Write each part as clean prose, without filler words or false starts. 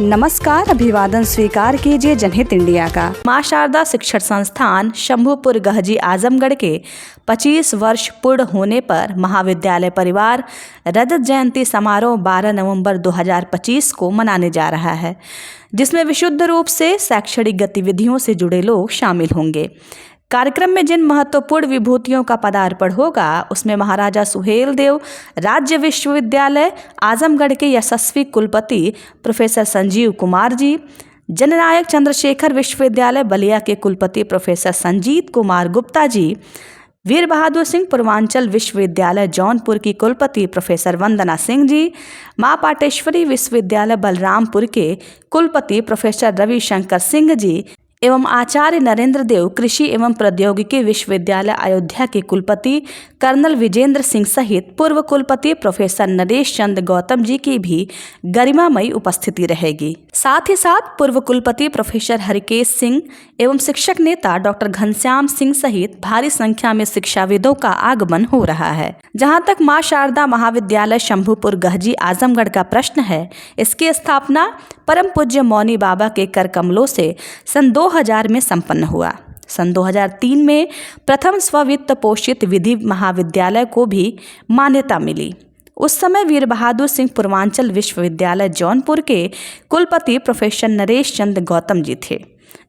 नमस्कार, अभिवादन स्वीकार कीजिए जनहित इंडिया का। मां शारदा शिक्षण संस्थान शंभूपुर गहजी आजमगढ़ के 25 वर्ष पूर्ण होने पर महाविद्यालय परिवार रजत जयंती समारोह 12 नवंबर 2025 को मनाने जा रहा है, जिसमें विशुद्ध रूप से शैक्षणिक गतिविधियों से जुड़े लोग शामिल होंगे। कार्यक्रम में जिन महत्वपूर्ण विभूतियों का पदार्पण होगा उसमें महाराजा सुहेलदेव राज्य विश्वविद्यालय आजमगढ़ के यशस्वी कुलपति प्रोफेसर संजीव कुमार जी, जननायक चंद्रशेखर विश्वविद्यालय बलिया के कुलपति प्रोफेसर संजीत कुमार गुप्ता जी, वीर बहादुर सिंह पूर्वांचल विश्वविद्यालय जौनपुर की कुलपति प्रोफेसर वंदना सिंह जी, मां पाटेश्वरी विश्वविद्यालय बलरामपुर के कुलपति प्रोफेसर रविशंकर सिंह जी एवं आचार्य नरेंद्र देव कृषि एवं प्रौद्योगिकी विश्वविद्यालय अयोध्या के कुलपति कर्नल विजेंद्र सिंह सहित पूर्व कुलपति प्रोफेसर नरेश चंद्र गौतम जी की भी गरिमामयी उपस्थिति रहेगी। साथ ही साथ पूर्व कुलपति प्रोफेसर हरिकेश सिंह एवं शिक्षक नेता डॉक्टर घनश्याम सिंह सहित भारी संख्या में शिक्षाविदों का आगमन हो रहा है। जहां तक मां शारदा महाविद्यालय शंभूपुर गहजी आजमगढ़ का प्रश्न है, इसकी स्थापना परम पूज्य मौनी बाबा के कर कमलों से सन 2000 में संपन्न हुआ। सन 2003 में प्रथम स्ववित्त पोषित विधि महाविद्यालय को भी मान्यता मिली। उस समय वीर बहादुर सिंह पूर्वांचल विश्वविद्यालय जौनपुर के कुलपति प्रोफेसर नरेश चंद्र गौतम जी थे,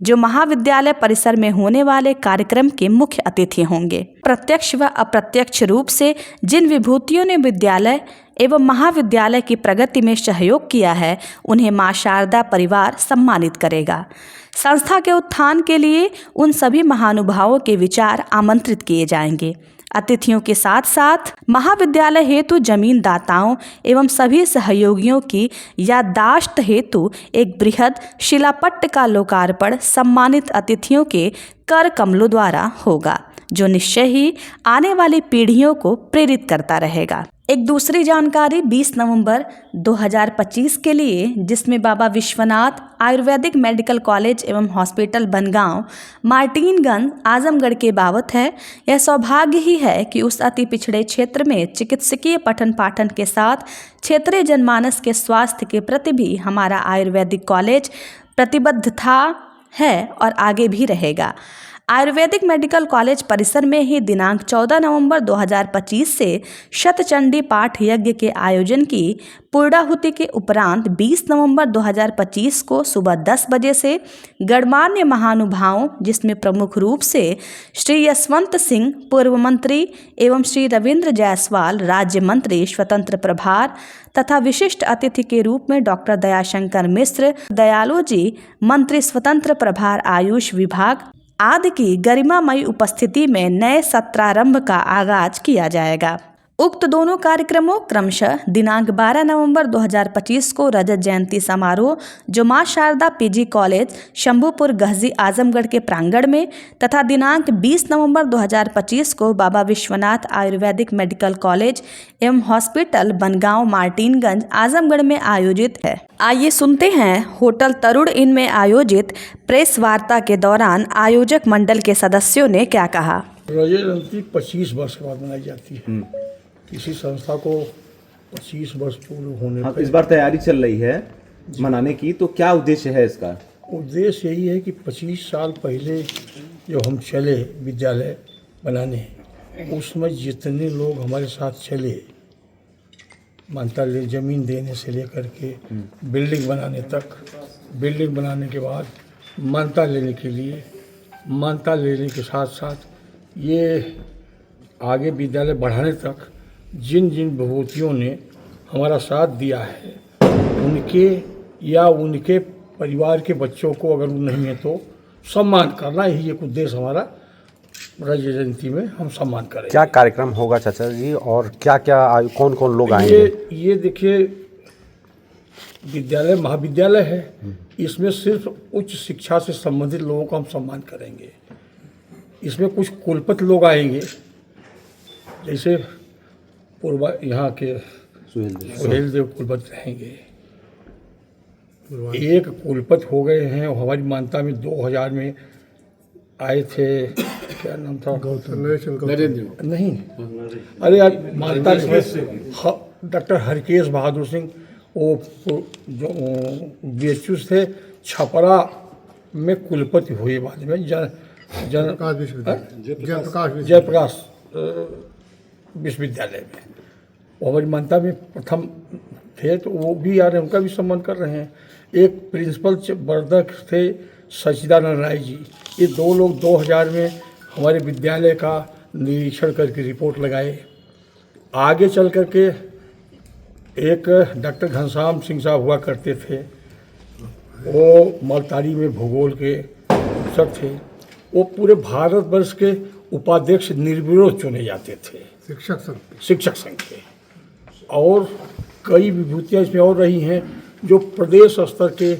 जो महाविद्यालय परिसर में होने वाले कार्यक्रम के मुख्य अतिथि होंगे। प्रत्यक्ष व अप्रत्यक्ष रूप से जिन विभूतियों ने विद्यालय एवं महाविद्यालय की प्रगति में सहयोग किया है, उन्हें मां शारदा परिवार सम्मानित करेगा। संस्था के उत्थान के लिए उन सभी महानुभावों के विचार आमंत्रित किए जाएंगे। अतिथियों के साथ साथ महाविद्यालय हेतु जमीन दाताओं एवं सभी सहयोगियों की याददाश्त हेतु एक बृहद शिलापट्ट का लोकार्पण सम्मानित अतिथियों के कर कमलों द्वारा होगा, जो निश्चय ही आने वाली पीढ़ियों को प्रेरित करता रहेगा। एक दूसरी जानकारी 20 नवंबर 2025 के लिए, जिसमें बाबा विश्वनाथ आयुर्वेदिक मेडिकल कॉलेज एवं हॉस्पिटल बनगांव मार्टिनगंज आजमगढ़ के बाबत है। यह सौभाग्य ही है कि उस अति पिछड़े क्षेत्र में चिकित्सकीय पठन पाठन के साथ क्षेत्रीय जनमानस के स्वास्थ्य के प्रति भी हमारा आयुर्वेदिक कॉलेज प्रतिबद्ध था, है और आगे भी रहेगा। आयुर्वेदिक मेडिकल कॉलेज परिसर में ही दिनांक 14 नवंबर 2025 से शतचंडी पाठ यज्ञ के आयोजन की पूर्णाहुति के उपरांत 20 नवंबर 2025 को सुबह 10 बजे से गणमान्य महानुभावों, जिसमें प्रमुख रूप से श्री यशवंत सिंह पूर्व मंत्री एवं श्री रविंद्र जायसवाल राज्य मंत्री स्वतंत्र प्रभार तथा विशिष्ट अतिथि के रूप में डॉक्टर दयाशंकर मिश्र दयालु जी मंत्री स्वतंत्र प्रभार आयुष विभाग आदि की गरिमामयी उपस्थिति में नए सत्रारंभ का आगाज किया जाएगा। उक्त दोनों कार्यक्रमों क्रमशः दिनांक 12 नवंबर 2025 को रजत जयंती समारोह, जो मां शारदा पीजी कॉलेज शंभूपुर गहजी आजमगढ़ के प्रांगण में, तथा दिनांक 20 नवंबर 2025 को बाबा विश्वनाथ आयुर्वेदिक मेडिकल कॉलेज एवं हॉस्पिटल बनगांव मार्टिनगंज आजमगढ़ में आयोजित है। आइए सुनते हैं होटल तरुण इन में आयोजित प्रेस वार्ता के दौरान आयोजक मंडल के सदस्यों ने क्या कहा। रजत जयंती 25 वर्ष के बाद मनाई जाती है। किसी संस्था को 25 वर्ष पूर्ण होने पर इस बार तैयारी चल रही है मनाने की, तो क्या उद्देश्य है इसका? उद्देश्य यही है कि 25 साल पहले जो हम चले विद्यालय बनाने, उसमें जितने लोग हमारे साथ चले, मानता ले जमीन देने से लेकर के बिल्डिंग बनाने तक, बिल्डिंग बनाने के बाद मान्यता लेने के लिए, मान्यता लेने के साथ साथ ये आगे विद्यालय बढ़ाने तक जिन जिन विभूतियों ने हमारा साथ दिया है, उनके या उनके परिवार के बच्चों को अगर नहीं है तो सम्मान करना ही एक उद्देश्य हमारा। रजत जयंती में हम सम्मान करें। क्या कार्यक्रम होगा चाचा जी, और क्या क्या कौन कौन लोग आएंगे? ये देखिए, विद्यालय महाविद्यालय है, इसमें सिर्फ उच्च शिक्षा से संबंधित लोगों का हम सम्मान करेंगे। इसमें कुछ कुलपति लोग आएंगे, जैसे पूर्व यहाँ के सुहेलदेव कुलपति रहेंगे। एक कुलपति हो गए हैं, हमारी मान्यता में 2000 में आए थे, क्या नाम था? गौतम नहीं, अरे यार मान्यता डॉक्टर हरकेश बहादुर सिंह, वो जो BHU थे छपरा में कुलपति हुए बाद में जयप्रकाश विश्वविद्यालय में। वो हमारी मान्यता में प्रथम थे, तो वो भी आ रहे हैं, उनका भी सम्मान कर रहे हैं। एक प्रिंसिपल वर्धक थे सचिदानंद राय जी, ये दो लोग 2000 में हमारे विद्यालय का निरीक्षण करके रिपोर्ट लगाए। आगे चल करके एक डॉक्टर घनश्याम सिंह साहब हुआ करते थे, वो मलतारी में भूगोल के शिक्षक थे। वो पूरे भारतवर्ष के उपाध्यक्ष निर्विरोध चुने जाते थे शिक्षक संघ के। और कई विभूतियाँ इसमें और रही हैं जो प्रदेश स्तर के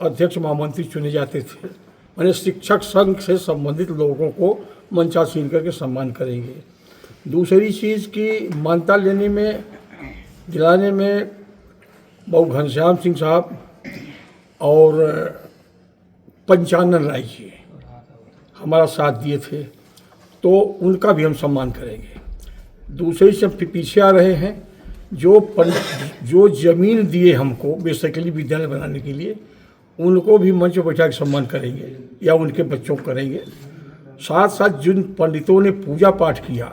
अध्यक्ष महामंत्री चुने जाते थे। मैंने शिक्षक संघ से संबंधित लोगों को मंचासीन करके सम्मान करेंगे। दूसरी चीज़ की मान्यता लेने में दिलाने में बहु घनश्याम सिंह साहब और पंचानन राय जी हमारा साथ दिए थे, तो उनका भी हम सम्मान करेंगे। दूसरी से पीछे आ रहे हैं जो ज़मीन दिए हमको बेसिकली विद्यालय बनाने के लिए, उनको भी मंच पर बैठा के सम्मान करेंगे या उनके बच्चों को करेंगे। साथ साथ जिन पंडितों ने पूजा पाठ किया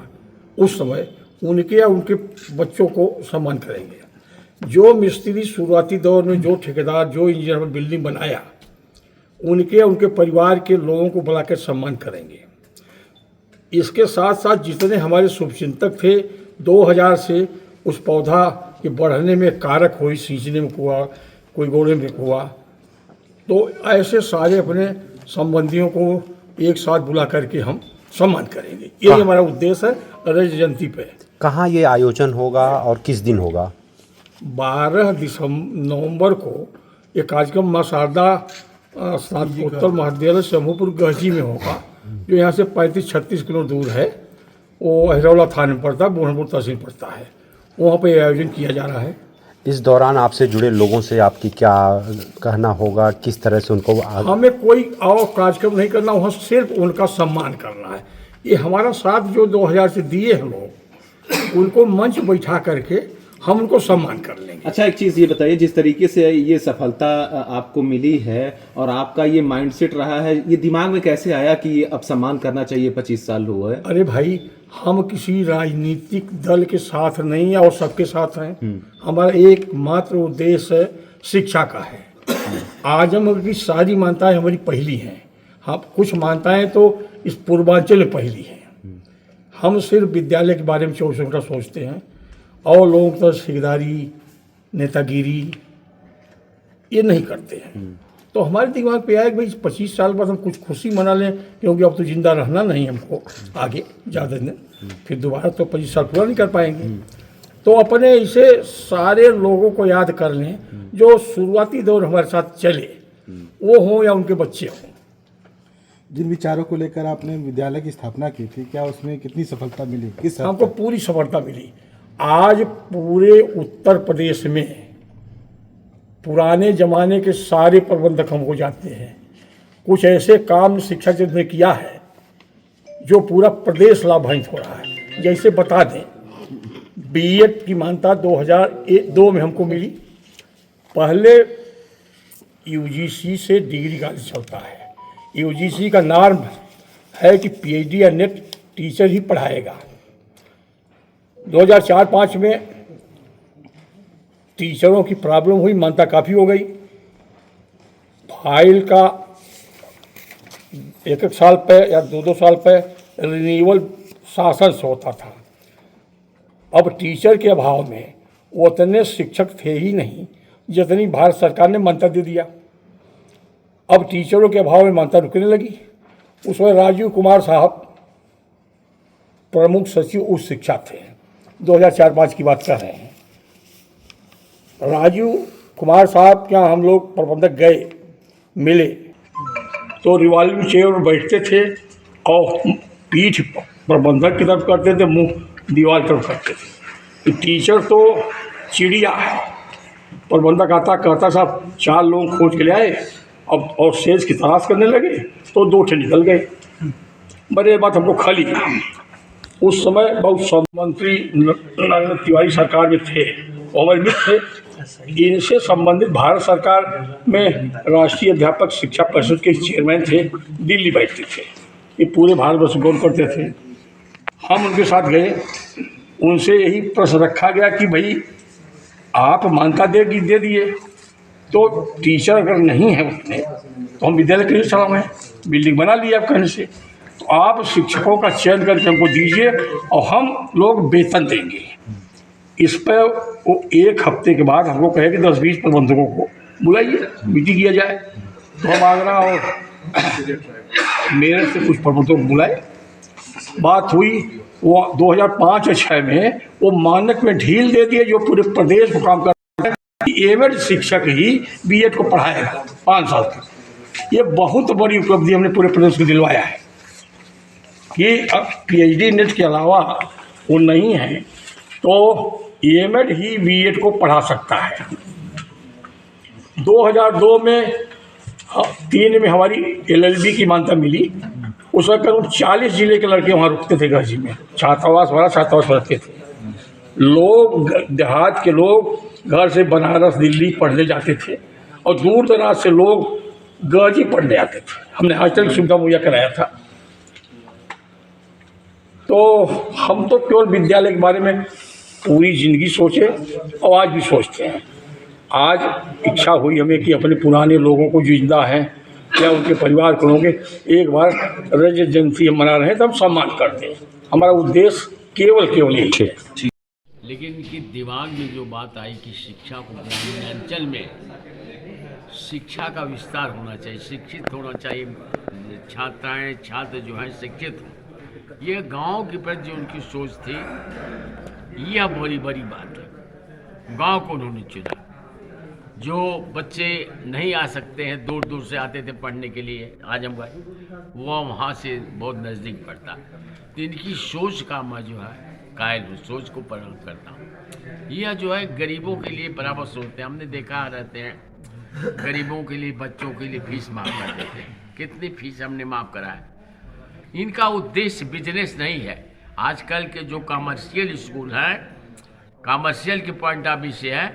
उस समय, उनके या उनके बच्चों को सम्मान करेंगे। जो मिस्त्री शुरुआती दौर में, जो ठेकेदार, जो इंजीनियर बिल्डिंग बनाया, उनके या उनके परिवार के लोगों को बुलाकर सम्मान करेंगे। इसके साथ साथ जितने हमारे शुभचिंतक थे 2000 से उस पौधा के बढ़ने में कारक हुई, सींचने में हुआ, कोई गोड़े में हुआ, तो ऐसे सारे अपने संबंधियों को एक साथ बुला करके हम सम्मान करेंगे। यही हमारा उद्देश्य है रजत जयंती पे। कहाँ ये आयोजन होगा और किस दिन होगा? 12 नवंबर को ये कार्यक्रम माँ शारदा स्नातकोत्तर महाविद्यालय शंभूपुर गहजी में होगा, जो यहाँ से 35-36 किलो दूर है। वो अहिरौला थाने में पड़ता है, बुरहानपुर तहसील पड़ता है। वहाँ पे आयोजन किया जा रहा है। इस दौरान आपसे जुड़े लोगों से आपकी क्या कहना होगा, किस तरह से उनको हमें कोई और कार्यक्रम नहीं करना, वहाँ सिर्फ उनका सम्मान करना है। ये हमारा साथ जो 2000 से दिए हैं लोग, उनको मंच बैठा करके हम उनको सम्मान कर लेंगे। अच्छा, एक चीज़ ये बताइए, जिस तरीके से ये सफलता आपको मिली है और आपका ये माइंडसेट रहा है, ये दिमाग में कैसे आया कि अब सम्मान करना चाहिए? 25 साल हुआ है। अरे भाई, हम किसी राजनीतिक दल के साथ नहीं है और सबके साथ हैं। हमारा एकमात्र उद्देश्य शिक्षा का है। आजमगढ़ की सारी मान्यताएं हमारी पहली हैं। हाँ, कुछ मान्यताएं तो इस पूर्वांचल में पहली हैं। हम सिर्फ विद्यालय के बारे में 24 घंटा सोचते हैं और लोगों की तरह ठेकेदारी, नेतागिरी ये नहीं करते हैं। तो हमारे दिमाग पे आया कि भाई 25 साल बाद हम कुछ खुशी मना लें, क्योंकि अब तो जिंदा रहना नहीं हमको आगे ज़्यादा दिन, फिर दोबारा तो 25 साल पूरा नहीं कर पाएंगे। तो अपने ऐसे सारे लोगों को याद कर लें जो शुरुआती दौर हमारे साथ चले, वो हों या उनके बच्चे हों। जिन विचारों को लेकर आपने विद्यालय की स्थापना की थी, क्या उसमें कितनी सफलता मिली? किस हमको पूरी सफलता मिली। आज पूरे उत्तर प्रदेश में पुराने ज़माने के सारे प्रबंधक हमको जानते हैं। कुछ ऐसे काम शिक्षा क्षेत्र में किया है जो पूरा प्रदेश लाभान्वित हो रहा है। जैसे बता दें, बीएड की मान्यता 2002 में हमको मिली। पहले यूजीसी से डिग्री कॉलेज चलता है। यूजीसी का नॉर्म है कि पीएचडी या नेट टीचर ही पढ़ाएगा। 2004-05 में टीचरों की प्रॉब्लम हुई, मान्यता काफ़ी हो गई। फाइल का 1-1 साल पे या 2-2 साल पे रिन्यूअल शासन से होता था। अब टीचर के अभाव में उतने शिक्षक थे ही नहीं जितनी भारत सरकार ने मान्यता दे दिया। अब टीचरों के अभाव में मान्यता रुकने लगी। उस समय राजीव कुमार साहब प्रमुख सचिव उच्च शिक्षा थे। 2004-05 की बात कर रहे हैं। राजीव कुमार साहब क्या हम लोग प्रबंधक गए, मिले, तो रिवॉल्विंग चेयर में बैठते थे और पीठ प्रबंधक की तरफ करते थे, मुंह दीवार की तरफ करते थे। टीचर तो चिड़िया है। प्रबंधक आता, कहता साहब 4 लोग खोज के ले आए, अब और सेज की तलाश करने लगे तो 2 ठे निकल गए। बड़े बात हमको खाली। उस समय बहुत सब मंत्री नरेंद्र तिवारी सरकार में थे, वो हमारे मित्र थे। इनसे संबंधित भारत सरकार में राष्ट्रीय अध्यापक शिक्षा परिषद के चेयरमैन थे, दिल्ली बैठते थे, ये पूरे भारतवर्ष गौर करते थे। हम उनके साथ गए, उनसे यही प्रश्न रखा गया कि भाई आप मान्यता दे दिए, तो टीचर अगर नहीं है उतने तो हम विद्यालय के लिए चलाएं, बिल्डिंग बना ली आप कहने से, तो आप शिक्षकों का चयन करके हमको दीजिए और हम लोग वेतन देंगे। इस पर वो एक हफ्ते के बाद हमको कहे कि 10-20 प्रबंधकों को बुलाइए, मीटिंग किया जाए। तो हम आगरा और मेरठ से कुछ प्रबंधकों को बुलाए, बात हुई। वो 2005 और 2006 में वो मानक में ढील दे दिए, जो पूरे प्रदेश को काम कर रहा है। एमएड शिक्षक ही बीएड को पढ़ाएगा 5 साल तक। ये बहुत बड़ी उपलब्धि हमने पूरे प्रदेश को दिलवाया है कि अब पीएचडी नेट के अलावा वो नहीं है, तो एमएड ही बीएड को पढ़ा सकता है। 2002 में 3 में हमारी एलएलबी की मान्यता मिली। उस वक्त करीब 40 जिले के लड़के वहाँ रुकते थे गाजी में, छात्रावास रहते थे। लोग देहात के लोग घर से बनारस दिल्ली पढ़ने जाते थे और दूर दराज से लोग गाजी पढ़ने आते थे। हमने हॉस्टल की सुविधा मुहैया कराया था। तो हम तो केवल विद्यालय के बारे में पूरी ज़िंदगी सोचे और आज भी सोचते हैं। आज इच्छा हुई हमें कि अपने पुराने लोगों को जो जिंदा हैं या उनके परिवार को लोग एक बार रजत जयंती हम मना रहे हैं तो हम सम्मान करते हैं। हमारा उद्देश्य केवल यही है। लेकिन इनके दिमाग में जो बात आई कि शिक्षा को ग्रामीणांचल में शिक्षा का विस्तार होना चाहिए, शिक्षित होना चाहिए, छात्राएं छात्र जो हैं शिक्षित हों, ये गांव के प्रति जो उनकी सोच थी, यह बड़ी बात है। गांव को उन्होंने चुना। जो बच्चे नहीं आ सकते हैं, दूर दूर से आते थे पढ़ने के लिए आजमगढ़, वो वहाँ से बहुत नज़दीक पड़ता। तो इनकी सोच का मैं जो है कायल हूँ, सोच को प्रणाम करता हूँ। यह जो है गरीबों के लिए बराबर सोचते हैं। हमने देखा रहते हैं गरीबों के लिए, बच्चों के लिए फीस माफ़ करते थे। कितनी फीस हमने माफ़ करा है। इनका उद्देश्य बिजनेस नहीं है। आजकल के जो कमर्शियल स्कूल हैं, कमर्शियल के पॉइंट ऑफ व्यू से है,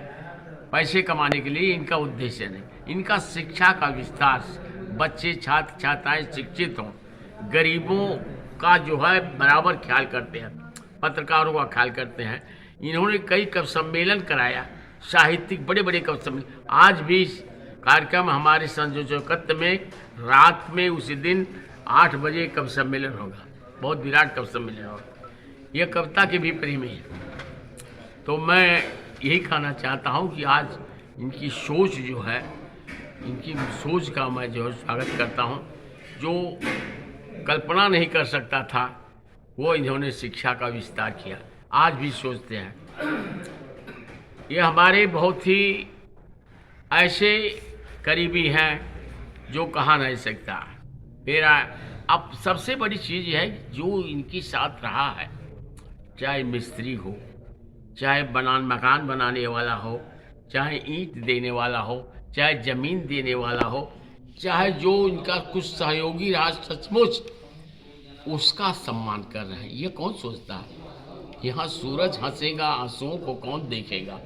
पैसे कमाने के लिए इनका उद्देश्य नहीं। इनका शिक्षा का विस्तार, बच्चे छात्र छात्राएं शिक्षित हों, गरीबों का जो है बराबर ख्याल करते हैं, पत्रकारों का ख्याल करते हैं। इन्होंने कई कवि सम्मेलन कराया, साहित्यिक बड़े कवि सम्मेलन। आज भी कार्यक्रम हमारे संयोजकत्व में रात में उसी दिन 8 बजे कवि सम्मेलन होगा, बहुत विराट कवि सम्मेलन होगा। यह कविता के भी प्रेमी है। तो मैं यही कहना चाहता हूँ कि आज इनकी सोच जो है, इनकी सोच का मैं जो है स्वागत करता हूँ। जो कल्पना नहीं कर सकता था वो इन्होंने शिक्षा का विस्तार किया, आज भी सोचते हैं। ये हमारे बहुत ही ऐसे करीबी हैं जो कहा नहीं सकता। मेरा अब सबसे बड़ी चीज़ है जो इनके साथ रहा है, चाहे मिस्त्री हो, चाहे मकान बनाने वाला हो, चाहे ईंट देने वाला हो, चाहे ज़मीन देने वाला हो, चाहे जो इनका कुछ सहयोगी रहा, सचमुच उसका सम्मान कर रहे हैं। ये कौन सोचता है? यहाँ सूरज हंसेगा, आंसुओं को कौन देखेगा?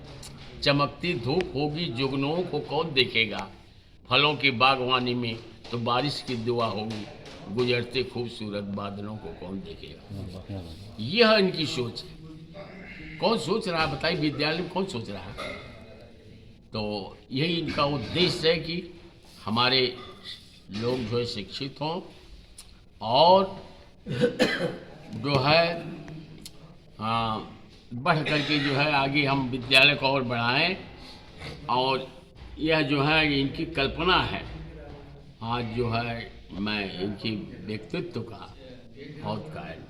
चमकती धूप होगी, जुगनुओं को कौन देखेगा? फलों की बागवानी में तो बारिश की दुआ होगी, गुजरते खूबसूरत बादलों को कौन देखेगा? यह इनकी सोच है। कौन सोच रहा है बताइए? विद्यालय में कौन सोच रहा है? तो यही इनका उद्देश्य है कि हमारे लोग जो है शिक्षित हों और जो है बढ़ करके जो है आगे हम विद्यालय को और बढ़ाएं। और यह जो है इनकी कल्पना है। आज जो है मैं इनकी व्यक्तित्व का बहुत कायल।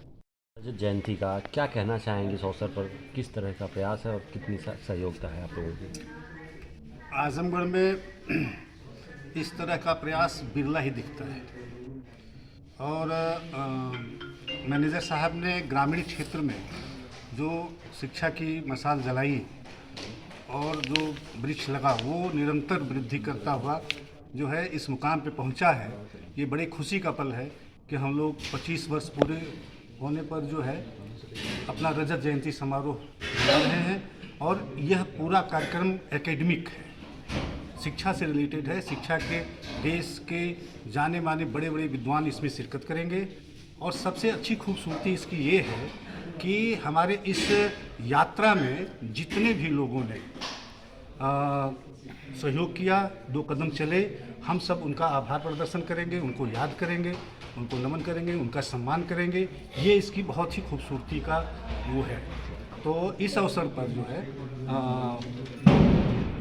रजत जयंती का क्या कहना चाहेंगे? इस अवसर पर किस तरह का प्रयास है और कितनी सहयोगिता है आप लोगों की? आजमगढ़ में इस तरह का प्रयास बिरला ही दिखता है। और मैनेजर साहब ने ग्रामीण क्षेत्र में जो शिक्षा की मशाल जलाई और जो वृक्ष लगा वो निरंतर वृद्धि करता हुआ जो है इस मुकाम पे पहुंचा है। ये बड़ी खुशी का पल है कि हम लोग 25 वर्ष पूरे होने पर जो है अपना रजत जयंती समारोह मना रहे हैं। और यह पूरा कार्यक्रम एकेडमिक है, शिक्षा से रिलेटेड है। शिक्षा के देश के जाने माने बड़े बड़े विद्वान इसमें शिरकत करेंगे। और सबसे अच्छी खूबसूरती इसकी ये है कि हमारे इस यात्रा में जितने भी लोगों ने सहयोग किया, 2 कदम चले, हम सब उनका आभार प्रदर्शन करेंगे, उनको याद करेंगे, उनको नमन करेंगे, उनका सम्मान करेंगे। ये इसकी बहुत ही खूबसूरती का वो है। तो इस अवसर पर जो है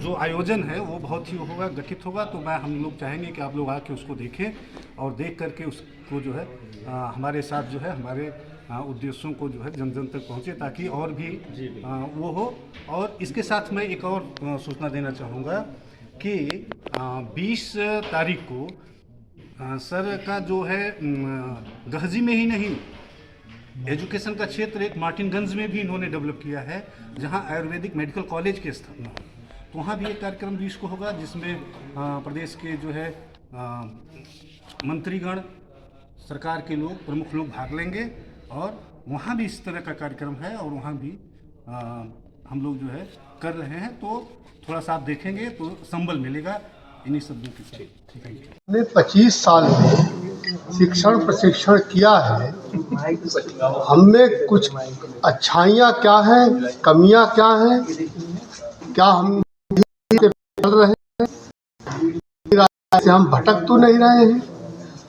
जो आयोजन है वो बहुत ही होगा, गठित होगा। तो हम लोग चाहेंगे कि आप लोग आके उसको देखें और देख करके उसको जो है हमारे साथ जो है हमारे उद्देश्यों को जो है जन जन तक पहुँचे, ताकि और भी वो हो। और इसके साथ मैं एक और सूचना देना चाहूँगा कि 20 तारीख को सर का जो है गहजी में ही नहीं, एजुकेशन का क्षेत्र एक मार्टिनगंज में भी इन्होंने डेवलप किया है, जहां आयुर्वेदिक मेडिकल कॉलेज की स्थापना हो। तो वहाँ भी एक कार्यक्रम 20 को होगा, जिसमें प्रदेश के जो है मंत्रीगण, सरकार के लोग, प्रमुख लोग भाग लेंगे। और वहाँ भी इस तरह का कार्यक्रम है और वहाँ भी हम लोग जो है कर रहे हैं। तो थोड़ा सा आप देखेंगे तो संबल मिलेगा इन्हीं शब्दों के साथ। हमने 25 साल में शिक्षण प्रशिक्षण किया है। हमें कुछ अच्छाइयाँ क्या हैं, कमियाँ क्या हैं, क्या हम चल रहे हैं, से हम भटक तो नहीं रहे हैं,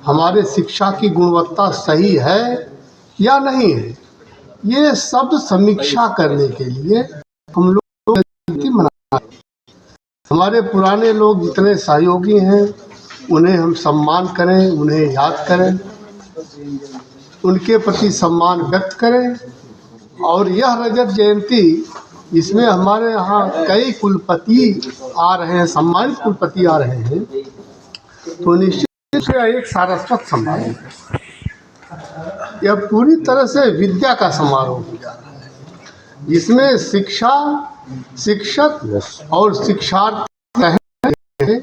हमारे शिक्षा की गुणवत्ता सही है या नहीं है, ये सब समीक्षा करने के लिए हम लोग मना। हमारे पुराने लोग जितने सहयोगी हैं उन्हें हम सम्मान करें, उन्हें याद करें, उनके प्रति सम्मान व्यक्त करें। और यह रजत जयंती, इसमें हमारे यहाँ कई कुलपति आ रहे हैं, सम्मानित कुलपति आ रहे हैं, तो निश्चित रूप से एक सारस्वत समारोह है। यह पूरी तरह से विद्या का समारोह हो जा रहा है, जिसमें शिक्षा, शिक्षक और शिक्षार्थी रहेंगे,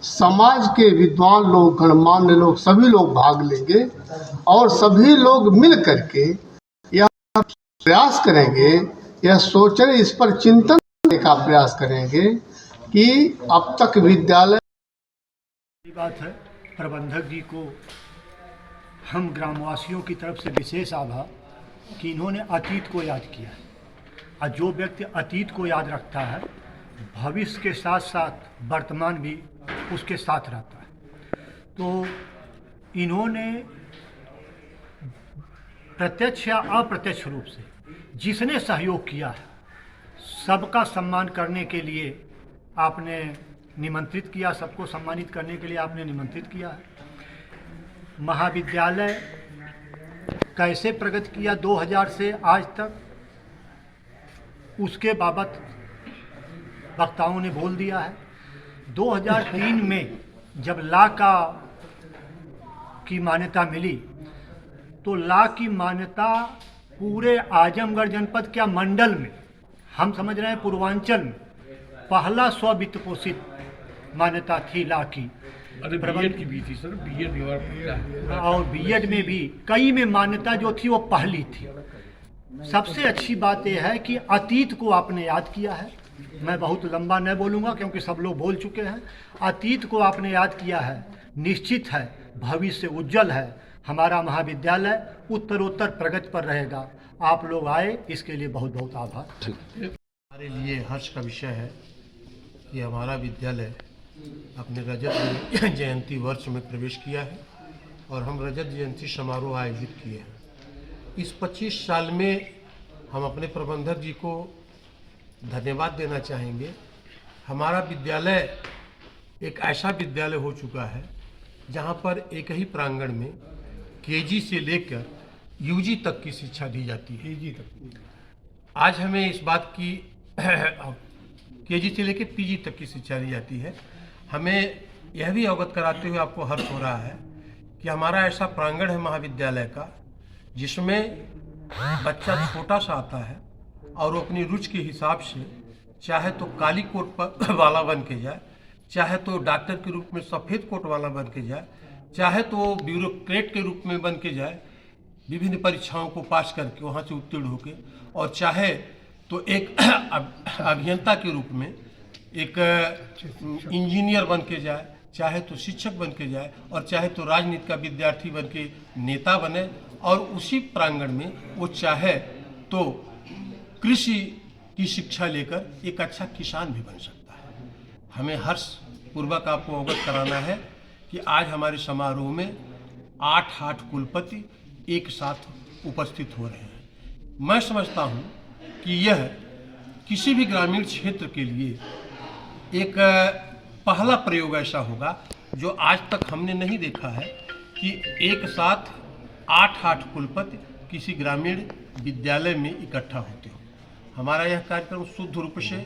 समाज के विद्वान लोग, गणमान्य लोग, सभी लोग भाग लेंगे और सभी लोग मिल करके यह प्रयास करेंगे, यह सोचें, इस पर चिंतन करने का प्रयास करेंगे कि अब तक विद्यालय। बात है, प्रबंधक जी को हम ग्रामवासियों की तरफ से विशेष आभार कि इन्होंने अतीत को याद किया है। और जो व्यक्ति अतीत को याद रखता है, भविष्य के साथ साथ वर्तमान भी उसके साथ रहता है। तो इन्होंने प्रत्यक्ष या अप्रत्यक्ष रूप से जिसने सहयोग किया है, सबका सम्मान करने के लिए आपने निमंत्रित किया, सबको सम्मानित करने के लिए आपने निमंत्रित किया है। महाविद्यालय कैसे प्रगति किया 2000 से आज तक, उसके बाबत वक्ताओं ने बोल दिया है। 2003 में जब लॉ की मान्यता मिली, तो लॉ की मान्यता पूरे आजमगढ़ जनपद क्या मंडल में, हम समझ रहे हैं पूर्वांचल में पहला स्व-वित्त पोषित मान्यता थी लॉ की। बीएड की भी थी सर, बीएड भी और बीएड में भी कई में मान्यता जो थी वो पहली थी। सबसे अच्छी बात यह है कि अतीत को आपने याद किया है। मैं बहुत लंबा नहीं बोलूँगा क्योंकि सब लोग बोल चुके हैं। अतीत को आपने याद किया है, निश्चित है भविष्य उज्जवल है। हमारा महाविद्यालय उत्तरोत्तर प्रगति पर रहेगा। आप लोग आए, इसके लिए बहुत बहुत आभार। हमारे लिए हर्ष का विषय है कि हमारा विद्यालय अपने रजत जयंती वर्ष में प्रवेश किया है और हम रजत जयंती समारोह आयोजित किए हैं। इस 25 साल में हम अपने प्रबंधक जी को धन्यवाद देना चाहेंगे। हमारा विद्यालय एक ऐसा विद्यालय हो चुका है जहां पर एक ही प्रांगण में केजी से लेकर यूजी तक की शिक्षा दी जाती है। आज हमें इस बात की केजी से लेकर पीजी तक की शिक्षा दी जाती है। हमें यह भी अवगत कराते हुए आपको हर्ष हो रहा है कि हमारा ऐसा प्रांगण है महाविद्यालय का जिसमें बच्चा छोटा सा आता है और वो अपनी रुचि के हिसाब से चाहे तो काली कोट वाला बन के जाए, चाहे तो डॉक्टर के रूप में सफ़ेद कोट वाला बन के जाए, चाहे तो ब्यूरोक्रेट के रूप में बन के जाए, विभिन्न परीक्षाओं को पास करके वहाँ से उत्तीर्ण होके, और चाहे तो एक अभियंता के रूप में, एक इंजीनियर बन के जाए, चाहे तो शिक्षक बन के जाए, और चाहे तो राजनीति का विद्यार्थी बन के नेता बने, और उसी प्रांगण में वो चाहे तो कृषि की शिक्षा लेकर एक अच्छा किसान भी बन सकता है। हमें हर्षपूर्वक आपको अवगत कराना है कि आज हमारे समारोह में 8 कुलपति एक साथ उपस्थित हो रहे हैं। मैं समझता हूं कि यह किसी भी ग्रामीण क्षेत्र के लिए एक पहला प्रयोग ऐसा होगा जो आज तक हमने नहीं देखा है कि एक साथ 8 कुलपति किसी ग्रामीण विद्यालय में इकट्ठा होते हो। हमारा यह कार्यक्रम शुद्ध रूप से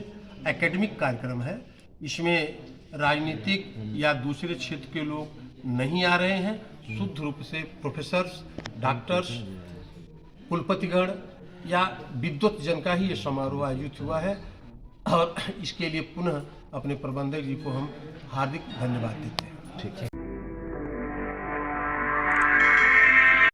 एकेडमिक कार्यक्रम है। इसमें राजनीतिक या दूसरे क्षेत्र के लोग नहीं आ रहे हैं। शुद्ध रूप से प्रोफेसर्स, डॉक्टर्स, कुलपतिगण या विद्वत जन का ही ये समारोह आयोजित हुआ है, और इसके लिए पुनः अपने प्रबंधक जी को हम हार्दिक धन्यवाद देते हैं। ठीक है।